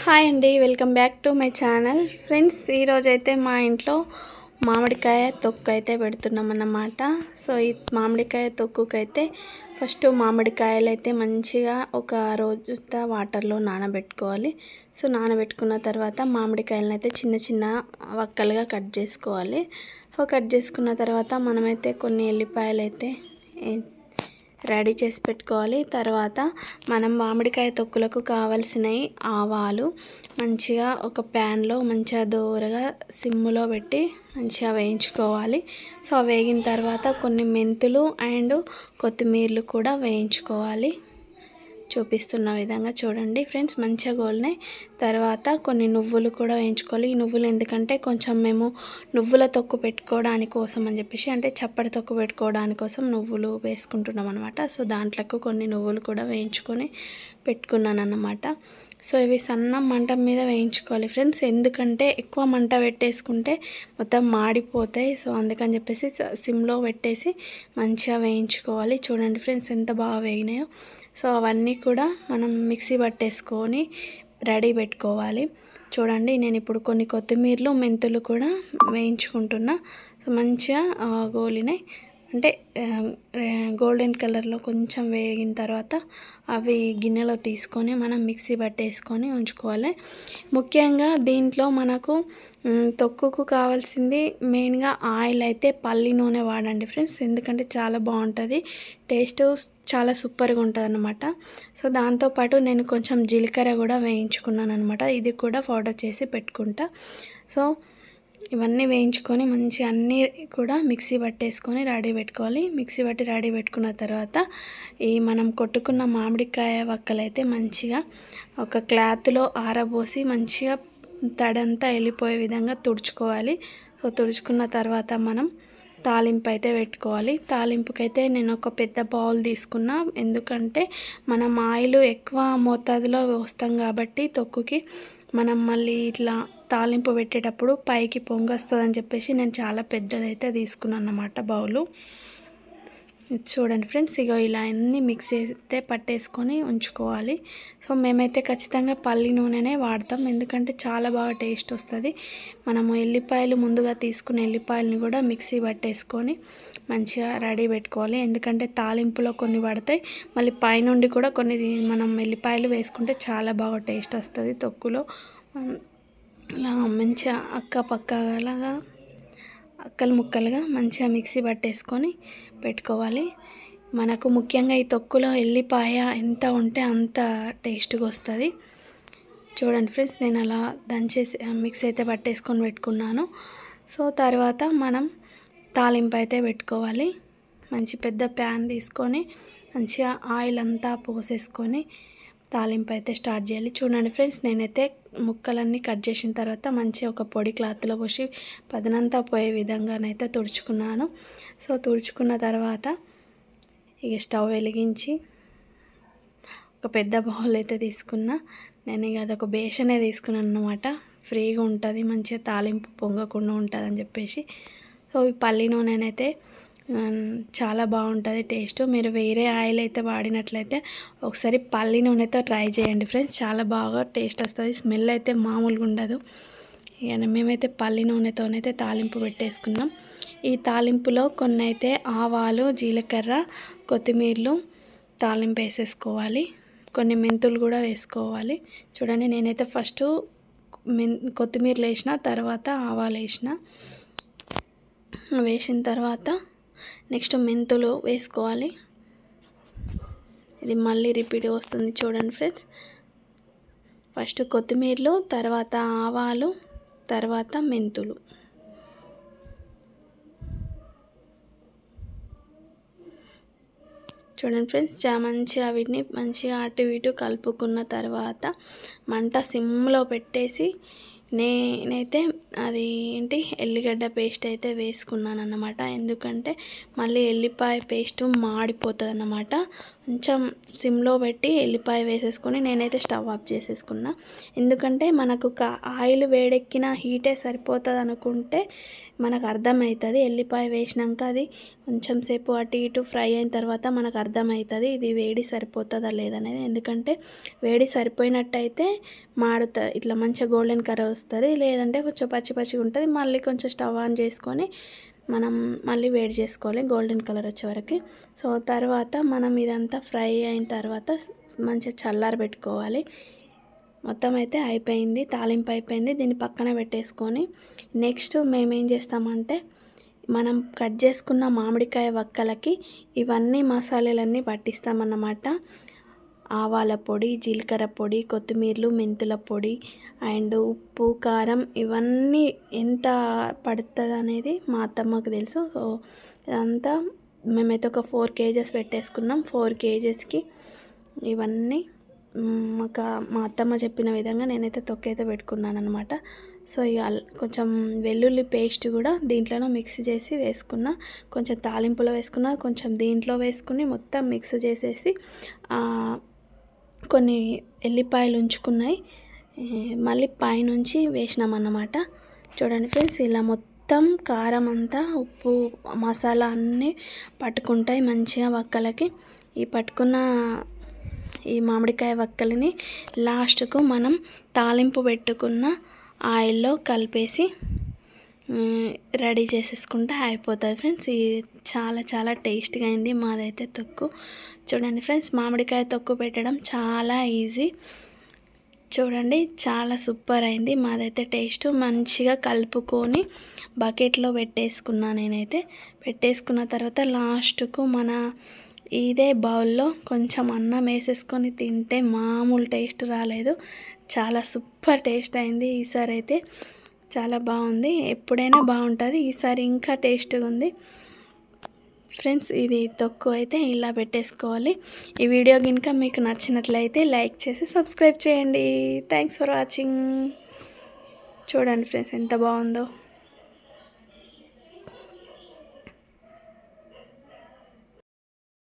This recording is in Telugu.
హాయ్ అండి, welcome back to my channel. Friends, ఈరోజైతే మా ఇంట్లో మామిడికాయ తొక్కు అయితే పెడుతున్నాం అన్నమాట. సో ఈ మామిడికాయ తొక్కుకైతే ఫస్ట్ మామిడికాయలు అయితే మంచిగా ఒక రోజంతా వాటర్లో నానబెట్టుకోవాలి. సో నానబెట్టుకున్న తర్వాత మామిడికాయలను అయితే చిన్న చిన్న వక్కలుగా కట్ చేసుకోవాలి. సో కట్ చేసుకున్న తర్వాత మనమైతే కొన్ని ఎల్లిపాయలు అయితే రెడీ చేసి పెట్టుకోవాలి. తర్వాత మనం మామిడికాయ తొక్కులకు కావాల్సినవి ఆవాలు మంచిగా ఒక ప్యాన్లో మంచిగా దోరగా సిమ్ములో పెట్టి మంచిగా వేయించుకోవాలి. సో వేగిన తర్వాత కొన్ని మెంతులు అండ్ కొత్తిమీరలు కూడా వేయించుకోవాలి. చూపిస్తున్న విధంగా చూడండి ఫ్రెండ్స్, మంచిగా గోలినాయి. తర్వాత కొన్ని నువ్వులు కూడా వేయించుకోవాలి. ఈ నువ్వులు ఎందుకంటే కొంచెం మేము నువ్వుల తొక్కు పెట్టుకోవడానికి కోసం అని చెప్పేసి, అంటే చప్పటి తొక్కు పెట్టుకోవడానికి కోసం నువ్వులు వేసుకుంటున్నాం అనమాట. సో దాంట్లోకి కొన్ని నువ్వులు కూడా వేయించుకొని పెట్టుకున్నాను అన్నమాట. సో ఇవి సన్న మంట మీద వేయించుకోవాలి ఫ్రెండ్స్, ఎందుకంటే ఎక్కువ మంట పెట్టేసుకుంటే మొత్తం మాడిపోతాయి. సో అందుకని చెప్పేసి సిమ్లో పెట్టేసి మంచిగా వేయించుకోవాలి. చూడండి ఫ్రెండ్స్ ఎంత బాగా వేగినాయో. సో అవన్నీ కూడా మనం మిక్సీ పట్టేసుకొని రెడీ పెట్టుకోవాలి. చూడండి, నేను ఇప్పుడు కొన్ని కొత్తిమీరలు మెంతులు కూడా వేయించుకుంటున్నా. సో మంచిగా గోలినాయి, అంటే గోల్డెన్ కలర్లో కొంచెం వేగిన తర్వాత అవి గిన్నెలో తీసుకొని మనం మిక్సీ పట్టేసుకొని ఉంచుకోవాలి. ముఖ్యంగా దీంట్లో మనకు తొక్కుకు కావాల్సింది మెయిన్గా ఆయిల్ అయితే పల్లి నూనె వాడండి ఫ్రెండ్స్, ఎందుకంటే చాలా బాగుంటుంది, టేస్ట్ చాలా సూపర్గా ఉంటుంది అన్నమాట. సో దాంతోపాటు నేను కొంచెం జీలకర్ర కూడా వేయించుకున్నాను అనమాట, ఇది కూడా పౌడర్ చేసి పెట్టుకుంటా. సో ఇవన్నీ వేయించుకొని మంచి అన్నీ కూడా మిక్సీ పట్టేసుకొని రెడీ పెట్టుకోవాలి. మిక్సీ పట్టి రెడీ పెట్టుకున్న తర్వాత ఈ మనం కొట్టుకున్న మామిడికాయ వక్కలైతే మంచిగా ఒక క్లాత్లో ఆరబోసి మంచిగా తడంతా వెళ్ళిపోయే విధంగా తుడుచుకోవాలి. సో తుడుచుకున్న తర్వాత మనం తాలింపు అయితే పెట్టుకోవాలి. తాలింపుకైతే నేను ఒక పెద్ద బౌల్ తీసుకున్నా, ఎందుకంటే మనం ఆయిల్ ఎక్కువ మోతాదులో వేస్తాం కాబట్టి తొక్కుకి మనం మళ్ళీ ఇట్లా తాలింపు పెట్టేటప్పుడు పైకి పొంగొస్తుందని చెప్పేసి నేను చాలా పెద్దదైతే తీసుకున్నాను అన్నమాట బౌలు. చూడండి ఫ్రెండ్స్, ఇగో ఇలా అన్నీ మిక్స్ అయితే పట్టేసుకొని ఉంచుకోవాలి. సో మేమైతే ఖచ్చితంగా పల్లి నూనెనే వాడతాం, ఎందుకంటే చాలా బాగా టేస్ట్ వస్తుంది. మనము ఎల్లిపాయలు ముందుగా తీసుకున్న ఎల్లిపాయలని కూడా మిక్సీ పట్టేసుకొని మంచిగా రెడీ పెట్టుకోవాలి, ఎందుకంటే తాలింపులో కొన్ని పడతాయి, మళ్ళీ పైనుండి కూడా కొన్ని మనం ఎల్లిపాయలు వేసుకుంటే చాలా బాగా టేస్ట్ వస్తుంది తొక్కులో. ఇలా మంచిగా అక్కపక్కలాగా అక్కలు ముక్కలుగా మంచిగా మిక్సీ పట్టేసుకొని పెట్టుకోవాలి. మనకు ముఖ్యంగా ఈ తొక్కులో ఎల్లిపాయ ఎంత ఉంటే అంత టేస్ట్గా వస్తుంది. చూడండి ఫ్రెండ్స్, నేను అలా దంచేసి మిక్స్ అయితే పట్టేసుకొని పెట్టుకున్నాను. సో తర్వాత మనం తాలింపు అయితే పెట్టుకోవాలి. మంచి పెద్ద ప్యాన్ తీసుకొని మంచిగా ఆయిల్ అంతా పోసేసుకొని తాలింపు అయితే స్టార్ట్ చేయాలి. చూడండి ఫ్రెండ్స్, నేనైతే ముక్కలన్నీ కట్ చేసిన తర్వాత మంచిగా ఒక పొడి క్లాత్లో పోసి పదనంతా పోయే విధంగానైతే తుడుచుకున్నాను. సో తుడుచుకున్న తర్వాత ఇక స్టవ్ వెలిగించి ఒక పెద్ద బౌల్ అయితే తీసుకున్నా. నేను ఇక అదొక బేసనే తీసుకున్నాను అన్నమాట, ఫ్రీగా ఉంటుంది, మంచిగా తాలింపు పొంగకుండా ఉంటుంది అని చెప్పేసి. సో ఈ పల్లి నూనెనైతే చాలా బాగుంటుంది టేస్ట్. మీరు వేరే ఆయిల్ అయితే వాడినట్లయితే ఒకసారి పల్లి నూనెతో ట్రై చేయండి ఫ్రెండ్స్, చాలా బాగా టేస్ట్ వస్తుంది, స్మెల్ అయితే మామూలుగా ఉండదు. ఇక మేమైతే పల్లి నూనెతోనైతే తాలింపు పెట్టేసుకున్నాం. ఈ తాలింపులో కొన్ని అయితే ఆవాలు, జీలకర్ర, కొత్తిమీరలు తాలింపు వేసేసుకోవాలి, కొన్ని మెంతులు కూడా వేసుకోవాలి. చూడండి, నేనైతే ఫస్ట్ కొత్తిమీరలు వేసిన, తర్వాత ఆవాలు వేసిన తర్వాత నెక్స్ట్ మెంతులు వేసుకోవాలి. ఇది మళ్ళీ రిపీట్ వస్తుంది చూడండి ఫ్రెండ్స్, ఫస్ట్ కొత్తిమీరలు, తర్వాత ఆవాలు, తర్వాత మెంతులు. చూడండి ఫ్రెండ్స్, మంచిగా వీటిని మంచిగా అటు ఇటు కలుపుకున్న తర్వాత మంట సిమ్లో పెట్టేసి నేనైతే అది ఎల్లిగడ్డ పేస్ట్ అయితే వేసుకున్నాను అన్నమాట, ఎందుకంటే మళ్ళీ ఎల్లిపాయ పేస్ట్ మాడిపోతుంది అన్నమాట. కొంచెం సిమ్లో పెట్టి ఎల్లిపాయ వేసేసుకొని నేనైతే స్టవ్ ఆఫ్ చేసేసుకున్నా. ఎందుకంటే మనకు ఆయిల్ వేడెక్కిన హీటే సరిపోతుంది అనుకుంటే మనకు అర్థమవుతుంది. ఎల్లిపాయ వేసినాక అది కొంచెం సేపు అటు ఇటు ఫ్రై అయిన తర్వాత మనకు అర్థమవుతుంది ఇది వేడి సరిపోతుందా లేదనేది. ఎందుకంటే వేడి సరిపోయినట్టయితే మాడుతుంది, ఇట్లా మంచిగా గోల్డెన్ కలర్ వస్తుంది. లేదంటే కొంచెం పచ్చి పచ్చిగా ఉంటుంది. మళ్ళీ కొంచెం స్టవ్ ఆన్ చేసుకొని మనం మళ్ళీ వేడి చేసుకోవాలి గోల్డెన్ కలర్ వచ్చే వరకు. సో తర్వాత మనం ఇదంతా ఫ్రై అయిన తర్వాత మంచిగా చల్లార పెట్టుకోవాలి. మొత్తం అయితే అయిపోయింది, తాలింపు అయిపోయింది. దీన్ని పక్కన పెట్టేసుకొని నెక్స్ట్ మేమేం చేస్తామంటే మనం కట్ చేసుకున్న మామిడికాయ వక్కలకి ఇవన్నీ మసాలాలన్నీ పట్టిస్తామన్నమాట. ఆవాల పొడి, జీలకర్ర పొడి, కొత్తిమీరలు, మెంతుల పొడి అండ్ ఉప్పు, కారం ఇవన్నీ ఎంత పడుతుంది అనేది మా అత్తమ్మకు తెలుసు. సో ఇదంతా మేమైతే ఒక 4 kgs పెట్టేసుకున్నాం. 4 kgsకి ఇవన్నీ మా అత్తమ్మ చెప్పిన విధంగా నేనైతే తొక్కైతే పెట్టుకున్నాను అనమాట. సో ఇక కొంచెం వెల్లుల్లి పేస్ట్ కూడా దీంట్లోనే మిక్స్ చేసి వేసుకున్నా. కొంచెం తాలింపులో వేసుకున్నా, కొంచెం దీంట్లో వేసుకుని మొత్తం మిక్స్ చేసేసి కొన్ని ఎల్లిపాయలు ఉంచుకున్నాయి మళ్ళీ పైనుంచి వేసినామన్నమాట. చూడండి ఫ్రెండ్స్, ఇలా మొత్తం కారం అంతా ఉప్పు మసాలా అన్నీ పట్టుకుంటాయి మంచిగా వక్కలకి. ఈ పట్టుకున్న ఈ మామిడికాయ వక్కలని లాస్ట్కు మనం తాలింపు పెట్టుకున్న ఆయిల్లో కలిపేసి రెడీ చేసేసుకుంటే అయిపోతుంది ఫ్రెండ్స్. ఇది చాలా చాలా టేస్ట్గా అయింది మాదైతే తొక్కు. చూడండి ఫ్రెండ్స్, మామిడికాయ తొక్కు పెట్టడం చాలా ఈజీ. చూడండి చాలా సూపర్ అయింది మాదైతే. టేస్ట్ మంచిగా కలుపుకొని బకెట్లో పెట్టేసుకున్నా నేనైతే. పెట్టేసుకున్న తర్వాత లాస్ట్కు మన ఇదే బౌల్లో కొంచెం అన్నం వేసేసుకొని తింటే మామూలు టేస్ట్ రాలేదు, చాలా సూపర్ టేస్ట్ అయింది. ఈసారి అయితే చాలా బాగుంది, ఎప్పుడైనా బాగుంటుంది, ఈసారి ఇంకా టేస్ట్గా ఉంది ఫ్రెండ్స్. ఇది తొక్కు అయితే ఇలా పెట్టేసుకోవాలి. ఈ వీడియో కనుక మీకు నచ్చినట్లయితే లైక్ చేసి సబ్స్క్రైబ్ చేయండి. Thanks for watching. చూడండి ఫ్రెండ్స్ ఎంత బాగుందో.